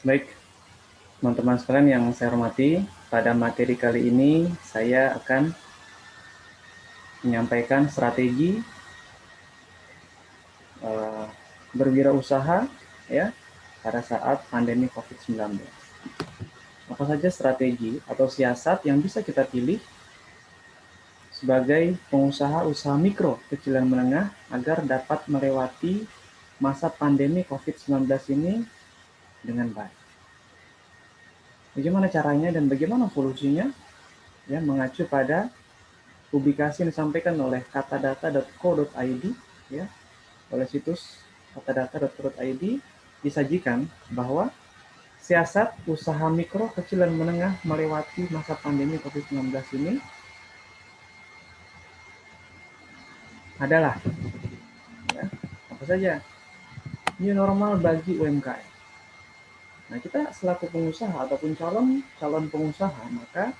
Baik, teman-teman sekalian yang saya hormati, pada materi kali ini saya akan menyampaikan strategi uh, berwirausaha ya pada saat pandemi COVID-19. Apa saja strategi atau siasat yang bisa kita pilih sebagai pengusaha usaha mikro, kecil dan menengah agar dapat melewati masa pandemi COVID-19 ini dengan baik. Bagaimana caranya dan bagaimana solusinya? Ya, mengacu pada publikasi yang disampaikan oleh katadata.co.id ya, oleh situs katadata.co.id disajikan bahwa siasat usaha mikro, kecil dan menengah melewati masa pandemi COVID-19 ini adalah ya, apa saja? New normal bagi UMKM. Nah, kita selaku pengusaha ataupun calon pengusaha, maka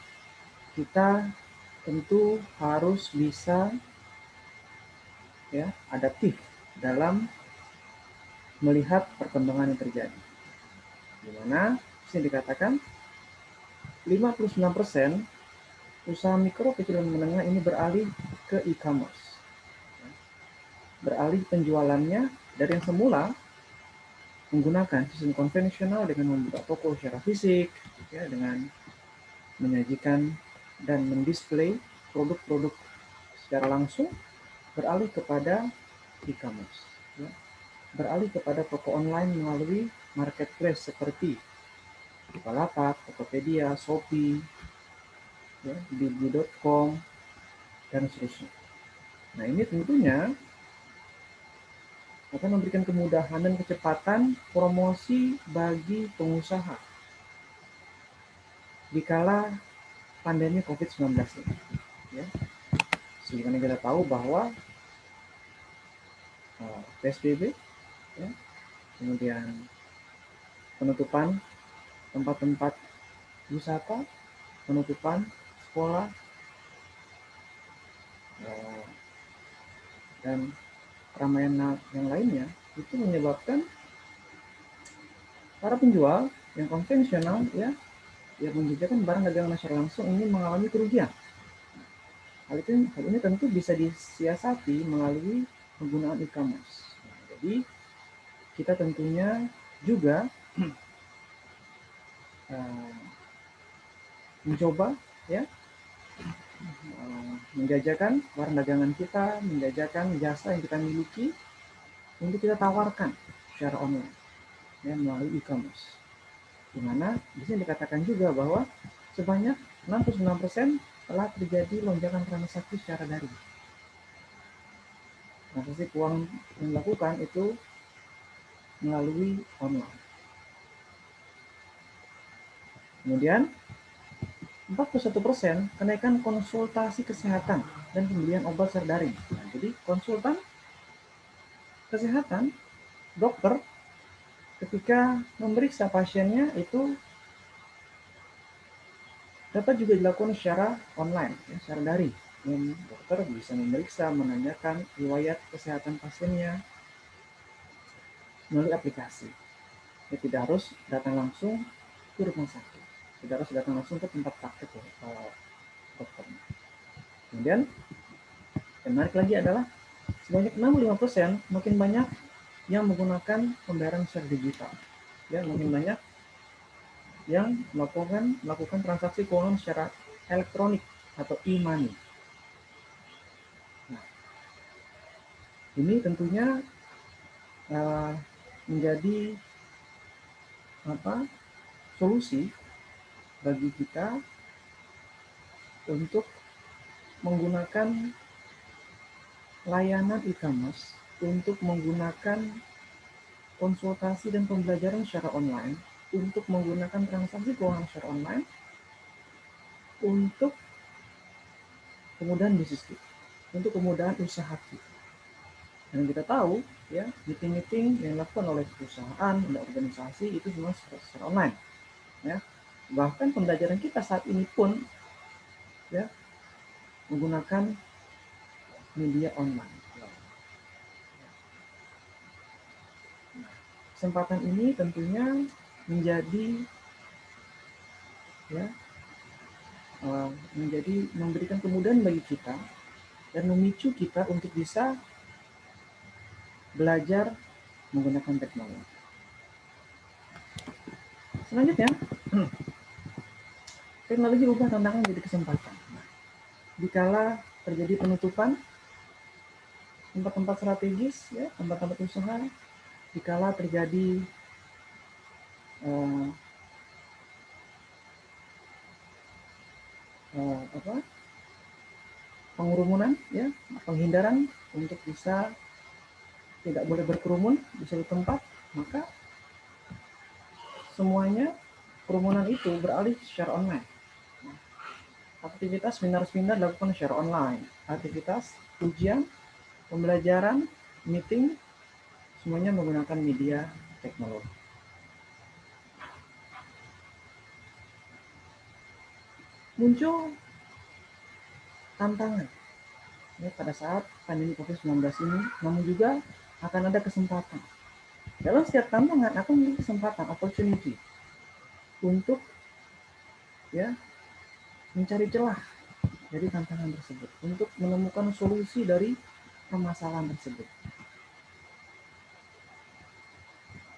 kita tentu harus bisa ya adaptif dalam melihat perkembangan yang terjadi. Di mana sini dikatakan 59% usaha mikro, kecil dan menengah ini beralih ke e-commerce. Beralih penjualannya dari yang semula menggunakan sistem konvensional dengan membuka toko secara fisik, ya, dengan menyajikan dan mendisplay produk-produk secara langsung, beralih kepada e-commerce. Ya. Beralih kepada toko online melalui marketplace seperti Bukalapak, Tokopedia, Shopee, ya, Bibi.com, dan seterusnya. Nah, ini tentunya akan memberikan kemudahan dan kecepatan promosi bagi pengusaha dikala pandemi COVID-19 ini. Ya. Sehingga kita tahu bahwa PSBB, ya, kemudian penutupan tempat-tempat wisata, penutupan sekolah, dan keramaian yang lainnya, itu menyebabkan para penjual yang konvensional ya yang menjajakan barang dagangan secara langsung ini mengalami kerugian. Hal ini tentu bisa disiasati melalui penggunaan e-commerce. Nah, jadi kita tentunya juga mencoba ya menjajakan barang dagangan kita, menjajakan jasa yang kita miliki untuk kita tawarkan secara online ya melalui e-commerce. Di mana di sini dikatakan juga bahwa sebanyak 69% telah terjadi lonjakan transaksi secara daring. Transaksi keuangan yang dilakukan itu melalui online. Kemudian 41% kenaikan konsultasi kesehatan dan pembelian obat secara daring. Nah, jadi konsultan kesehatan, dokter ketika memeriksa pasiennya itu dapat juga dilakukan secara online, ya, secara daring. Dokter bisa memeriksa, menanyakan riwayat kesehatan pasiennya melalui aplikasi. Ya, tidak harus datang langsung ke rumah sakit, tidak harus datang langsung ke tempat praktek dokter. Kemudian yang menarik lagi adalah sebanyak 65% makin banyak yang menggunakan pembayaran secara digital. Ya, makin banyak yang melakukan transaksi keuangan secara elektronik atau e-money. Nah, ini tentunya menjadi solusi bagi kita untuk menggunakan layanan e-commerce, untuk menggunakan konsultasi dan pembelajaran secara online, untuk menggunakan transaksi keuangan secara online, untuk kemudahan bisnis kita, untuk kemudahan usaha kita. Dan kita tahu ya meeting-meeting yang dilakukan oleh perusahaan, oleh organisasi itu semua secara online. Ya. Bahkan pembelajaran kita saat ini pun ya menggunakan media online. Nah, kesempatan ini tentunya menjadi ya menjadi memberikan kemudahan bagi kita dan memicu kita untuk bisa belajar menggunakan teknologi. Selanjutnya, teknologi ubah tantangan menjadi kesempatan. Dikala terjadi penutupan tempat-tempat strategis, ya, tempat-tempat usaha, dikala terjadi pengurumunan, ya, penghindaran untuk bisa tidak boleh berkerumun di suatu tempat, maka semuanya kerumunan itu beralih secara online. Aktivitas seminar-seminar dilakukan secara online, aktivitas ujian, pembelajaran, meeting, semuanya menggunakan media teknologi. Muncul tantangan ya, pada saat pandemi COVID-19 ini, namun juga akan ada kesempatan. Dalam setiap tantangan akan memiliki kesempatan, opportunity untuk ya mencari celah dari tantangan tersebut, untuk menemukan solusi dari permasalahan tersebut.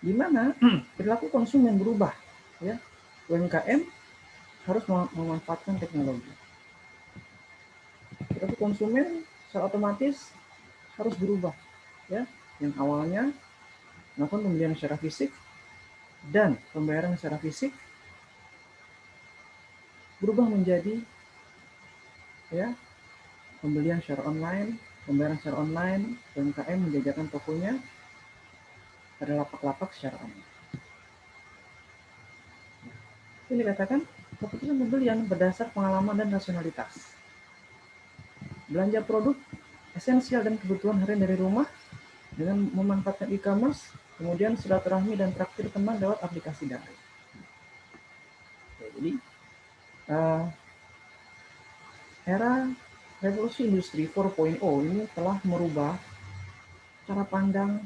Di mana perilaku konsumen berubah, ya. UMKM harus memanfaatkan teknologi. Perilaku konsumen secara otomatis harus berubah, ya. Yang awalnya melakukan pembelian secara fisik dan pembayaran secara fisik berubah menjadi ya pembelian secara online, pembayaran secara online, UMKM menjajakan tokonya pada lapak-lapak secara online. Ini dikatakan keputusan pembelian berdasar pengalaman dan rasionalitas. Belanja produk esensial dan kebutuhan harian dari rumah dengan memanfaatkan e-commerce, kemudian silaturahmi dan traktir teman lewat aplikasi daring. Jadi era revolusi industri 4.0 ini telah merubah cara pandang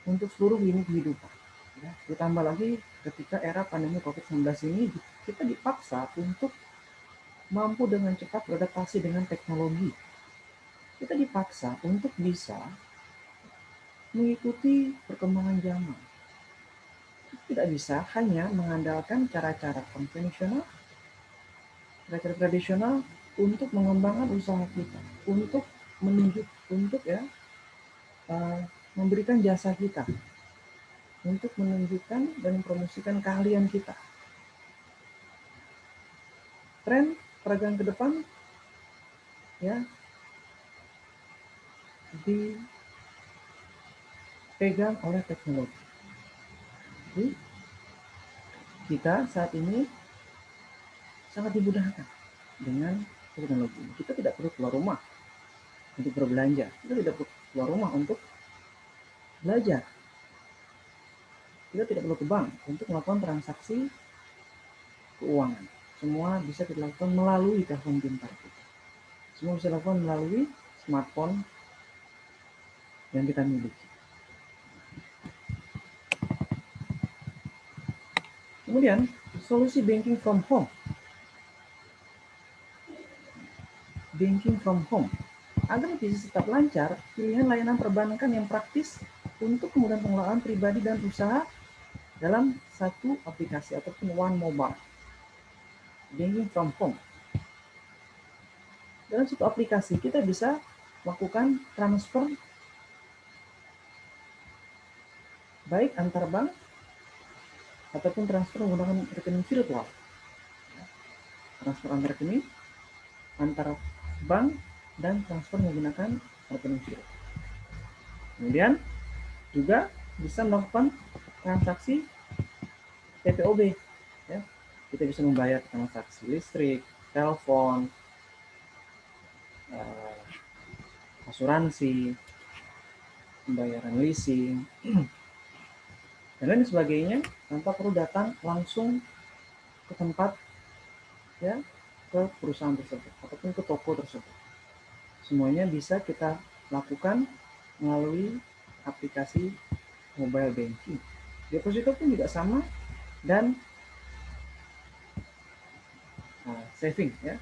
untuk seluruh lini kehidupan. Ya, ditambah lagi ketika era pandemi COVID-19 ini kita dipaksa untuk mampu dengan cepat beradaptasi dengan teknologi. Kita dipaksa untuk bisa mengikuti perkembangan zaman. Tidak bisa hanya mengandalkan cara-cara konvensional, cara-cara tradisional untuk mengembangkan usaha kita, untuk menunjuk, untuk ya memberikan jasa kita, untuk menunjukkan dan mempromosikan keahlian kita. Tren perdagangan ke depan ya dipegang oleh teknologi. Jadi, kita saat ini sangat dimudahkan dengan teknologi. Kita tidak perlu keluar rumah untuk berbelanja. Kita tidak perlu keluar rumah untuk belajar. Kita tidak perlu ke bank untuk melakukan transaksi keuangan. Semua bisa dilakukan melalui telepon pintar kita. Semua bisa dilakukan melalui smartphone yang kita miliki. Kemudian, solusi banking from home. Banking from home. Agar bisnis tetap lancar, pilihan layanan perbankan yang praktis untuk kemudahan pengelolaan pribadi dan usaha dalam satu aplikasi ataupun one mobile. Banking from home. Dalam satu aplikasi kita bisa melakukan transfer baik antar bank ataupun transfer menggunakan rekening virtual. Transfer antar rekening, antar bank, dan transfer menggunakan rekening virtual. Kemudian juga bisa melakukan transaksi PPOB. Ya. Kita bisa membayar transaksi listrik, telepon, asuransi, pembayaran leasing, dan lain sebagainya tanpa perlu datang langsung ke tempat ya ke perusahaan tersebut ataupun ke toko tersebut. Semuanya bisa kita lakukan melalui aplikasi mobile banking. Deposito pun juga sama, dan saving ya,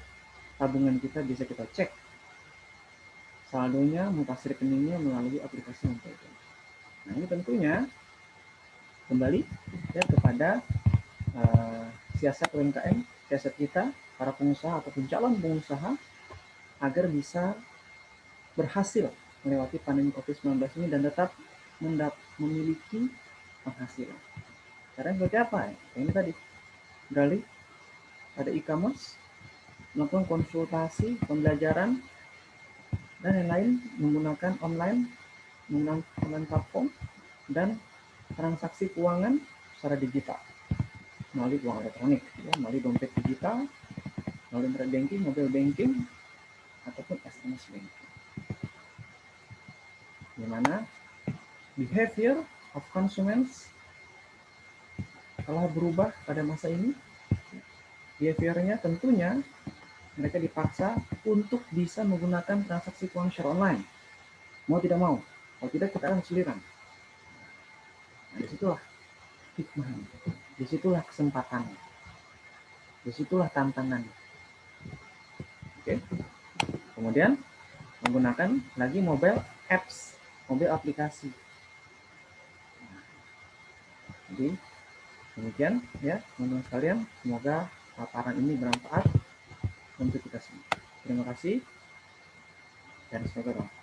tabungan kita bisa kita cek saldonya, mutasi rekeningnya melalui aplikasi MoneyPay. Nah, ini tentunya kembali ya kepada siasat UMKM, siasat kita para pengusaha ataupun calon pengusaha agar bisa berhasil melewati pandemi COVID-19 ini dan tetap memiliki penghasilan. Caranya seperti apa ya? Ini tadi beralih pada e-commerce, melakukan konsultasi, pembelajaran, dan lain-lain menggunakan online platform, dan transaksi keuangan secara digital melalui uang elektronik, ya, melalui dompet digital, melalui internet banking, mobile banking, ataupun SMS banking. Di mana behavior of consumers telah berubah pada masa ini. Behaviornya tentunya mereka dipaksa untuk bisa menggunakan transaksi keuangan secara online. Mau tidak mau, kalau tidak kita akan kesulitan. Nah, disitulah hikmahnya, disitulah kesempatannya, disitulah tantangannya. Oke. Kemudian menggunakan lagi mobile apps, mobile aplikasi. Jadi demikian ya teman-teman sekalian, semoga paparan ini bermanfaat untuk kita semua. Terima kasih dan semoga bermanfaat.